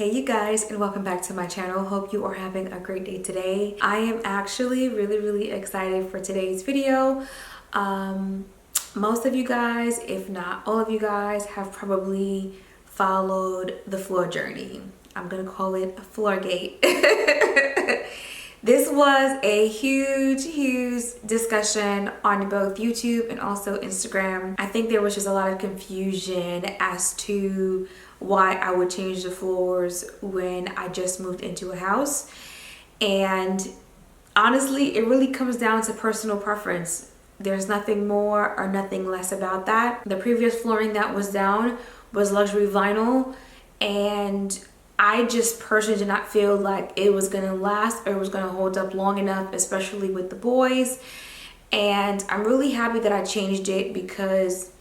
Hey you guys, and welcome back to my channel. Hope you are having a great day today. I am actually really excited for today's video. Most of you guys, if not all of you guys, have probably followed the floor journey. I'm gonna call it a floorgate. This was a huge discussion on both YouTube and also Instagram. I think there was just a lot of confusion as to why I would change the floors when I just moved into a house. And honestly, it really comes down to personal preference. There's nothing more or nothing less about that. The previous flooring that was down was luxury vinyl, and I just personally did not feel like it was gonna last or it was gonna hold up long enough, especially with the boys. And I'm really happy that I changed it, because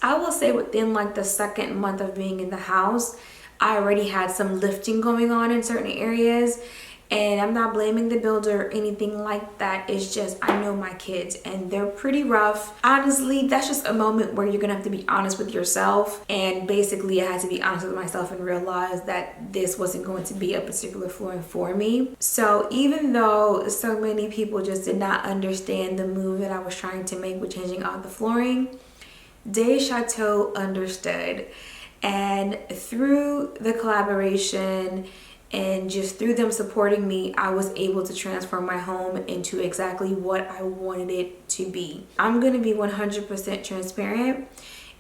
I will say within like the second month of being in the house, I already had some lifting going on in certain areas. And I'm not blaming the builder or anything like that. It's just, I know my kids and they're pretty rough. Honestly, that's just a moment where you're gonna have to be honest with yourself. And basically I had to be honest with myself and realize that this wasn't going to be a particular flooring for me. So even though so many people just did not understand the move that I was trying to make with changing out the flooring, Duchateau understood. And through the collaboration and just through them supporting me, I was able to transform my home into exactly what I wanted it to be. I'm going to be 100% transparent.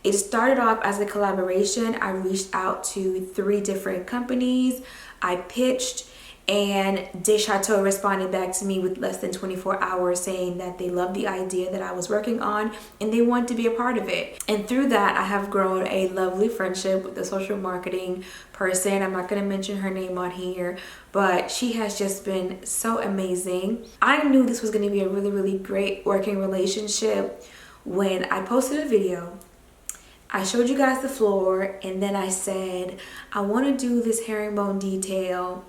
It started off as a collaboration. I reached out to 3 different companies. I pitched, and Duchateau responded back to me with less than 24 hours saying that they loved the idea that I was working on and they wanted to be a part of it. And through that, I have grown a lovely friendship with the social marketing person. I'm not going to mention her name on here, but she has just been so amazing. I knew this was going to be a really great working relationship when I posted a video. I showed you guys the floor, and then I said, I want to do this herringbone detail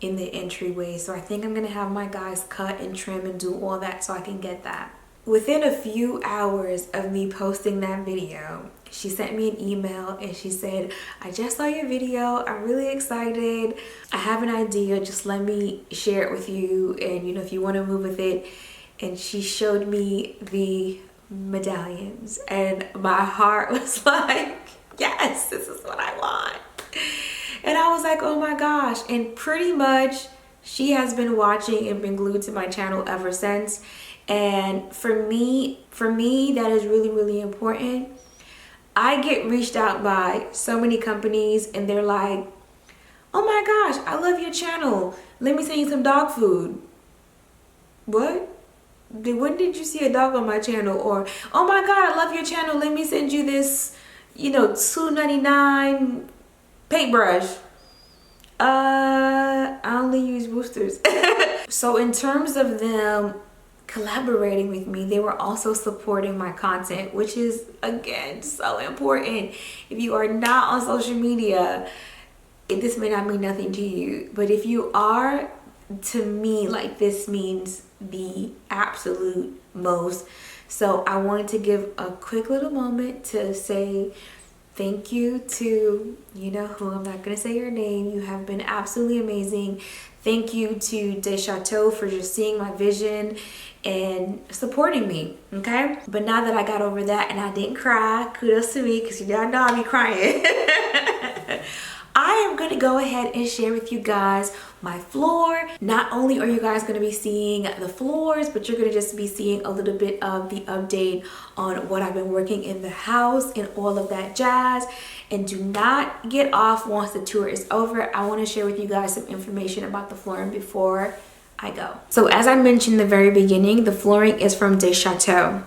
in the entryway, so I think I'm gonna have my guys cut and trim and do all that so I can get that. Within a few hours of me posting that video, she sent me an email and she said, I just saw your video, I'm really excited, I have an idea, just let me share it with you, and you know, if you want to move with it. And she showed me the medallions and my heart was like, yes, this is what I want. And I was like, oh my gosh. And pretty much she has been watching and been glued to my channel ever since. And for me, that is really important. I get reached out by so many companies and they're like, oh my gosh, I love your channel. Let me send you some dog food. What? When did you see a dog on my channel? Or, oh my God, I love your channel. Let me send you this, you know, $2.99 paintbrush. I only use boosters. So in terms of them collaborating with me, they were also supporting my content, which is again so important. If you are not on social media, this may not mean nothing to you, but if you are, to me, like, this means the absolute most. So I wanted to give a quick little moment to say thank you to, you know who, I'm not gonna say your name. You have been absolutely amazing. Thank you to Duchateau for just seeing my vision and supporting me, okay? But now that I got over that and I didn't cry, kudos to me, because you know I'll be crying. I am going to go ahead and share with you guys my floor. Not only are you guys going to be seeing the floors, but you're going to just be seeing a little bit of the update on what I've been working in the house and all of that jazz. And do not get off once the tour is over. I want to share with you guys some information about the flooring before I go. So as I mentioned in the very beginning, the flooring is from Duchateau.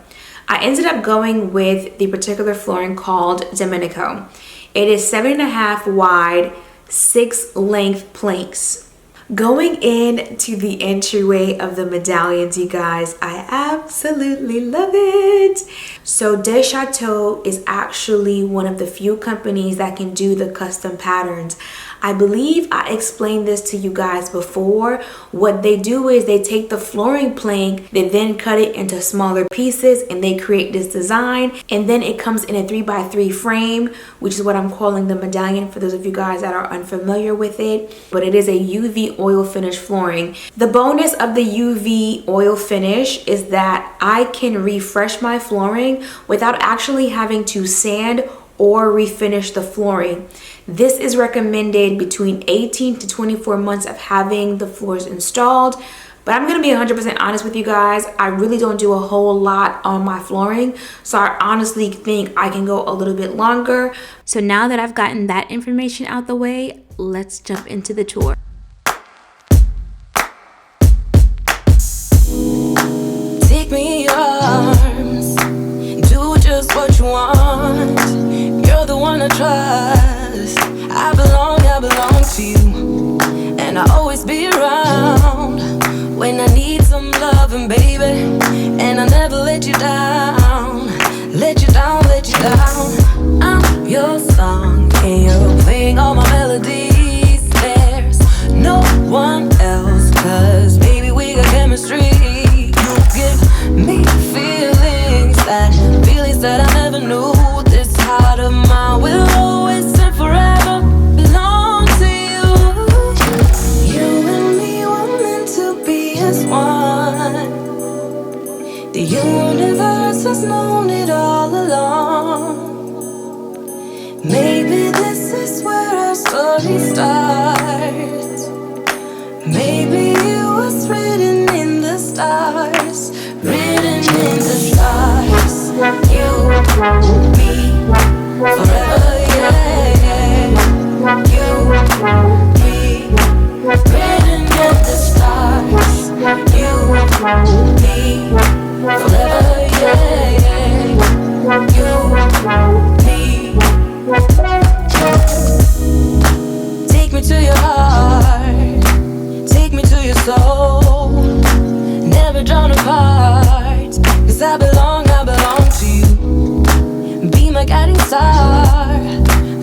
I ended up going with the particular flooring called Domenico. It is 7.5 wide, 6 length planks. Going into the entryway of the medallions, you guys, I absolutely love it. So Duchateau is actually one of the few companies that can do the custom patterns. I believe I explained this to you guys before. What they do is they take the flooring plank, they then cut it into smaller pieces, and they create this design, and then it comes in a 3x3 frame, which is what I'm calling the medallion for those of you guys that are unfamiliar with it. But it is a UV oil finish flooring. The bonus of the UV oil finish is that I can refresh my flooring without actually having to sand or refinish the flooring. This is recommended between 18 to 24 months of having the floors installed. But I'm gonna be 100% honest with you guys. I really don't do a whole lot on my flooring, so I honestly think I can go a little bit longer. So now that I've gotten that information out the way, let's jump into the tour. Take me in your arms, do just what you want. You're the one I trust. I belong to you, and I'll always be around when I need some loving, baby. And I'll never let you down, let you down, let you down. I'm your song, and you're playing all my melodies. There's no one else, 'cause baby, we got chemistry. You give me feelings that I never knew. This heart of mine will always and forever belong to you. You and me were meant to be as one. The universe has known it all along. Maybe this is where our story starts. Maybe it was written in the stars, written in the stars. You, me, forever, yeah, yeah. You, me, written in the stars. You, me, forever, yeah, yeah. You, me. Take me to your heart, take me to your soul. Never drawn apart, 'cause I belong to you. Be my guiding star,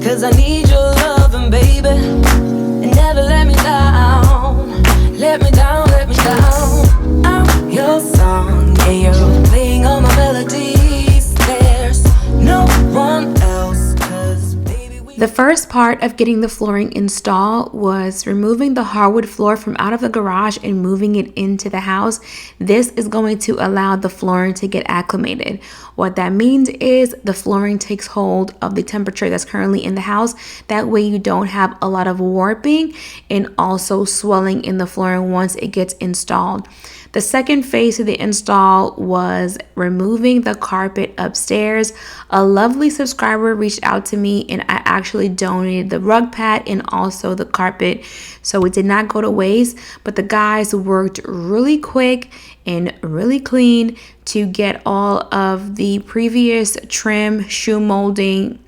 'cause I need your loving, baby. And never let me down, let me down, let me down. I'm your song, and you're playing all my melodies. There's no one else, 'cause baby we... The first part of getting the flooring installed was removing the hardwood floor from out of the garage and moving it into the house. This is going to allow the flooring to get acclimated. What that means is the flooring takes hold of the temperature that's currently in the house. That way you don't have a lot of warping and also swelling in the flooring once it gets installed. The second phase of the install was removing the carpet upstairs. A lovely subscriber reached out to me and I actually donated the rug pad and also the carpet, so it did not go to waste. But the guys worked really quick and really clean to get all of the previous trim, shoe molding,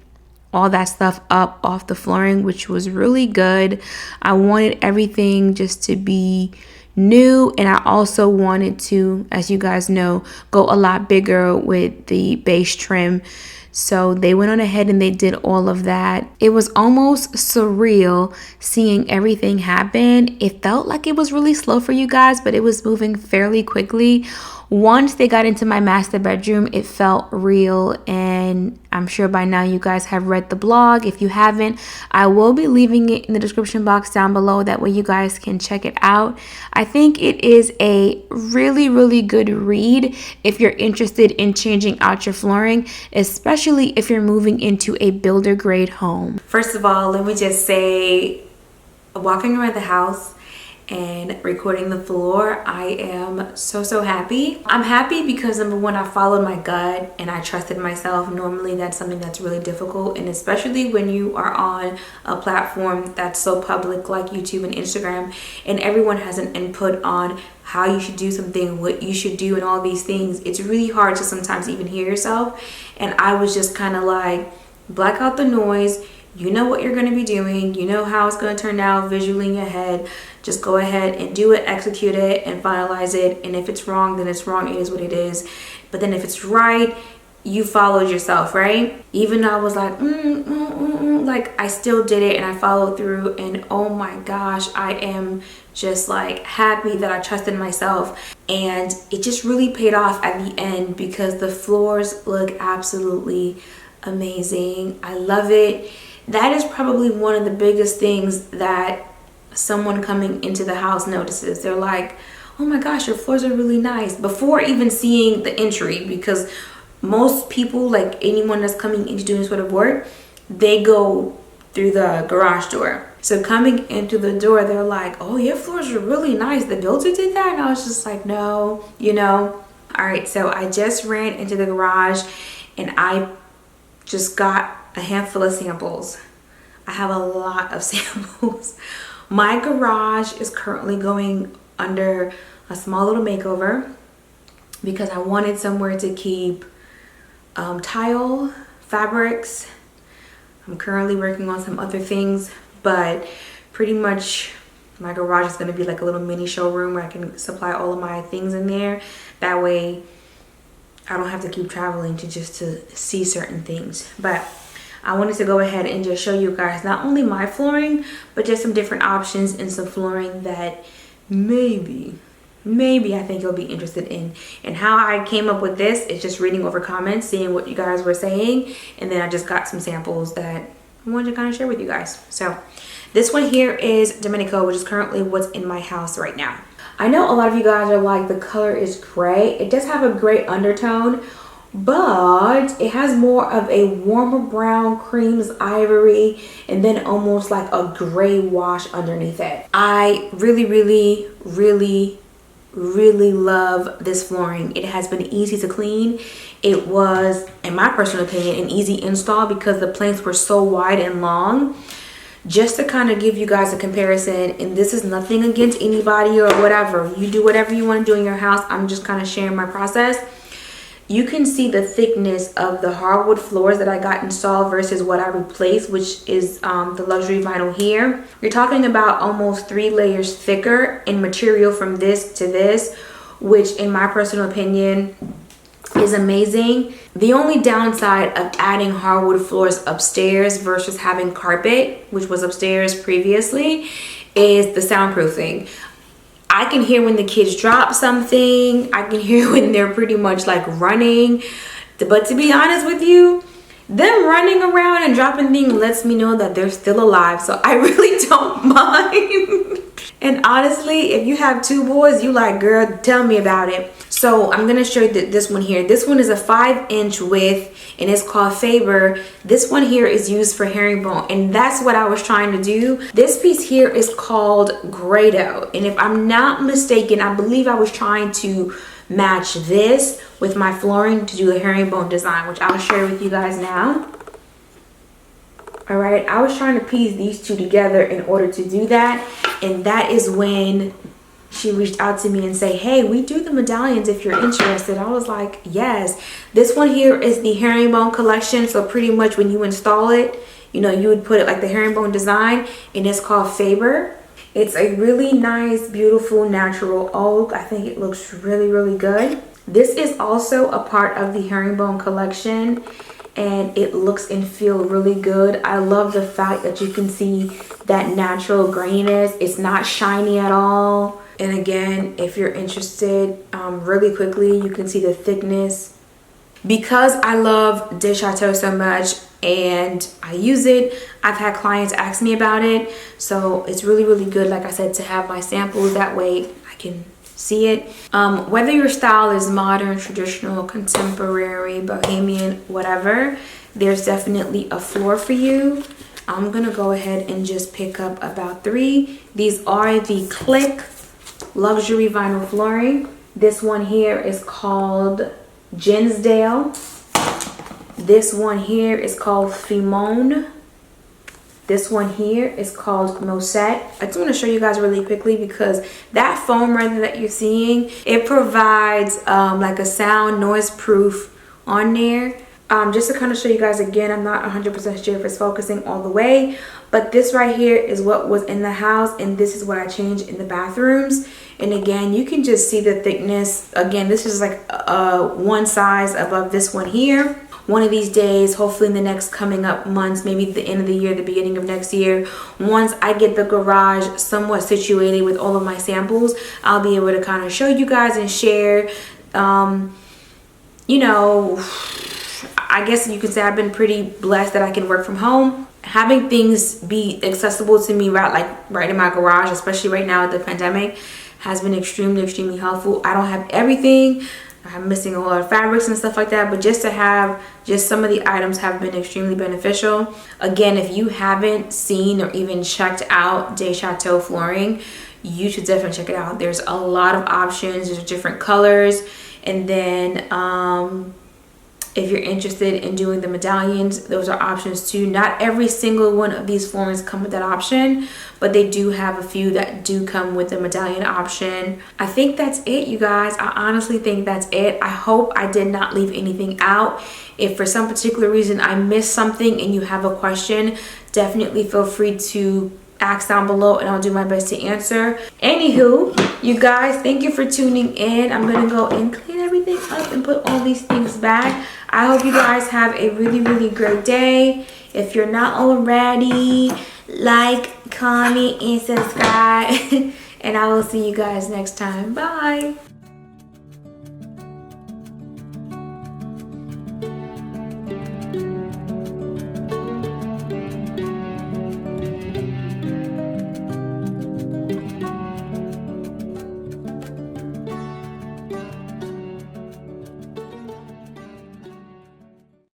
all that stuff up off the flooring, which was really good. I wanted everything just to be new, and I also wanted to, as you guys know, go a lot bigger with the base trim. So they went on ahead and they did all of that. It was almost surreal seeing everything happen. It felt like it was really slow for you guys, but it was moving fairly quickly. Once they got into my master bedroom, it felt real, and I'm sure by now you guys have read the blog. If you haven't, I will be leaving it in the description box down below. That way you guys can check it out. I think it is a really, really good read if you're interested in changing out your flooring, especially if you're moving into a builder grade home. First of all, let me just say, walking around the house and recording the floor, I am so happy. I'm happy because number one, I followed my gut and I trusted myself. Normally that's something that's really difficult, and especially when you are on a platform that's so public like YouTube and Instagram, and everyone has an input on how you should do something, what you should do, and all these things. It's really hard to sometimes even hear yourself, and I was just kind of like, black out the noise. You know what you're going to be doing. You know how it's going to turn out visually in your head. Just go ahead and do it, execute it, and finalize it. And if it's wrong, then it's wrong. It is what it is. But then if it's right, you followed yourself, right? Even though I was like, like I still did it and I followed through, and oh my gosh, I am just like happy that I trusted myself. And it just really paid off at the end because the floors look absolutely amazing. I love it. That is probably one of the biggest things that someone coming into the house notices. They're like, oh my gosh, your floors are really nice, before even seeing the entry, because most people, like anyone that's coming into doing sort of work, they go through the garage door. So coming into the door, they're like, oh, your floors are really nice, the builder did that? And I was just like, no, you know. All right, so I just ran into the garage and I just got a handful of samples. I have a lot of samples. My garage is currently going under a small little makeover because I wanted somewhere to keep tile, fabrics. I'm currently working on some other things, but pretty much my garage is going to be like a little mini showroom where I can supply all of my things in there. That way I don't have to keep traveling to see certain things. But I wanted to go ahead and just show you guys not only my flooring, but just some different options and some flooring that maybe I think you'll be interested in. And how I came up with this is just reading over comments, seeing what you guys were saying, and then I just got some samples that I wanted to kind of share with you guys. So this one here is Domenico, which is currently what's in my house right now. I know a lot of you guys are like, the color is gray. It does have a gray undertone, but it has more of a warmer brown, creams, ivory, and then almost like a gray wash underneath it. I really love this flooring. It has been easy to clean. It was, in my personal opinion, an easy install because the planks were so wide and long. Just to kind of give you guys a comparison, and this is nothing against anybody or whatever, you do whatever you want to do in your house, I'm just kind of sharing my process. You can see the thickness of the hardwood floors that I got installed versus what I replaced, which is the luxury vinyl here. You're talking about almost 3 layers thicker in material from this to this, which in my personal opinion is amazing. The only downside of adding hardwood floors upstairs versus having carpet, which was upstairs previously, is the soundproofing. I can hear when the kids drop something. I can hear when they're pretty much like running. But to be honest with you, them running around and dropping things lets me know that they're still alive. So I really don't mind. And honestly, if you have 2 boys, you like, girl, tell me about it. So I'm gonna show you this one here. This one is a 5-inch width and it's called Faber. This one here is used for herringbone, and that's what I was trying to do. This piece here is called Grado, and if I'm not mistaken, I believe I was trying to match this with my flooring to do a herringbone design, which I'll share with you guys now. All right, I was trying to piece these two together in order to do that, and that is when she reached out to me and say, hey, we do the medallions if you're interested. I was like, yes. This one here is the herringbone collection. So pretty much when you install it, you know, you would put it like the herringbone design, and it's called Faber. It's a really nice, beautiful, natural oak. I think it looks really good. This is also a part of the herringbone collection, and it looks and feels really good. I love the fact that you can see that natural graininess. It's not shiny at all. And again, if you're interested, really quickly, you can see the thickness. Because I love Duchateau so much and I use it, I've had clients ask me about it. So it's really good, like I said, to have my samples. That way I can see it. Whether your style is modern, traditional, contemporary, bohemian, whatever, there's definitely a floor for you. I'm gonna go ahead and just pick up about 3. These are the Click luxury vinyl flooring. This one here is called Jinsdale. This one here is called Fimone. This one here is called Mosette. I just want to show you guys really quickly because that foam right there that you're seeing, it provides like a sound noise proof on there. Just to kind of show you guys again, I'm not 100% sure if it's focusing all the way, but this right here is what was in the house, and this is what I changed in the bathrooms. And again, you can just see the thickness. Again, this is like one size above this one here. One of these days, hopefully in the next coming up months, maybe the end of the year, the beginning of next year, once I get the garage somewhat situated with all of my samples, I'll be able to kind of show you guys and share. You know, I guess you could say I've been pretty blessed that I can work from home. Having things be accessible to me right in my garage, especially right now with the pandemic, has been extremely helpful. I don't have everything. I'm missing a whole lot of fabrics and stuff like that, but just to have just some of the items have been extremely beneficial. Again, if you haven't seen or even checked out Duchateau flooring, you should definitely check it out. There's a lot of options. There's different colors. And then if you're interested in doing the medallions, those are options too. Not every single one of these floorings come with that option, but they do have a few that do come with the medallion option. I think that's it, you guys. I honestly think that's it. I hope I did not leave anything out. If for some particular reason I missed something and you have a question, definitely feel free to ask down below and I'll do my best to answer. Anywho, you guys, thank you for tuning in. I'm gonna go and clean everything up and put all these things back. I hope you guys have a really great day. If you're not already, like, comment, and subscribe. And I will see you guys next time. Bye.